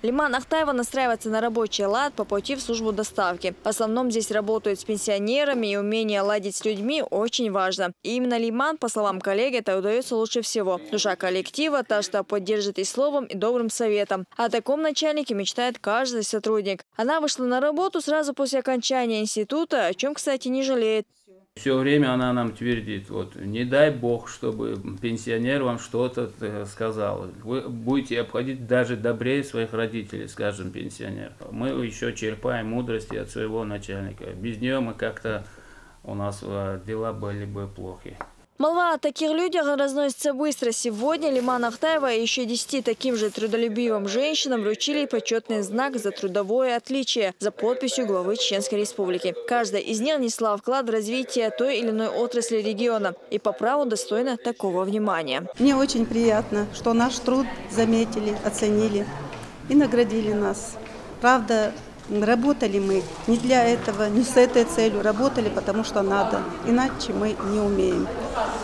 Лиман Ахтаева настраивается на рабочий лад по пути в службу доставки. В основном здесь работают с пенсионерами, и умение ладить с людьми очень важно. И именно Лиман, по словам коллеги, это удается лучше всего. Душа коллектива – та, что поддержит и словом, и добрым советом. О таком начальнике мечтает каждый сотрудник. Она вышла на работу сразу после окончания института, о чем, кстати, не жалеет. Все время она нам твердит, вот, не дай бог, чтобы пенсионер вам что-то сказал. Вы будете обходить даже добрее своих родителей, скажем, пенсионер. Мы еще черпаем мудрости от своего начальника. Без нее мы как-то, у нас дела были бы плохи. Молва о таких людях разносится быстро. Сегодня Лиман Ахтаева и еще 10 таким же трудолюбивым женщинам вручили почетный знак за трудовое отличие за подписью главы Чеченской Республики. Каждая из них несла вклад в развитие той или иной отрасли региона и по праву достойна такого внимания. Мне очень приятно, что наш труд заметили, оценили и наградили нас. Правда, работали мы не для этого, не с этой целью. Работали, потому что надо. Иначе мы не умеем.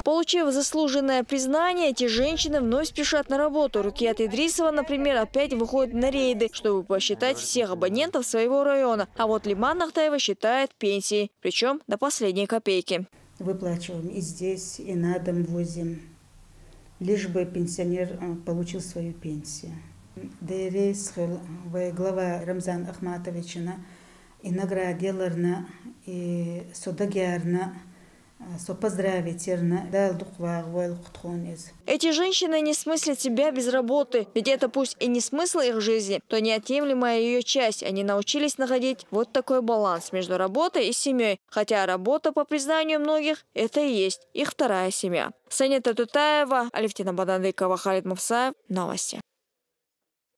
Получив заслуженное признание, эти женщины вновь спешат на работу. Рукият Идрисова, например, опять выходит на рейды, чтобы посчитать всех абонентов своего района. А вот Лиман Ахтаева считает пенсии, причем до последней копейки. Выплачиваем и здесь, и на дом возим, лишь бы пенсионер получил свою пенсию. Глава Рамзан Ахматовична и наградиларна, и судагярна, поздравительно. Эти женщины не смыслят себя без работы. Ведь это пусть и не смысл их жизни, то неотъемлемая ее часть. Они научились находить вот такой баланс между работой и семьей. Хотя работа, по признанию многих, это и есть их вторая семья. Санета Тутаева, Алевтина Бадандыкова, Халид Муфсаев. Новости.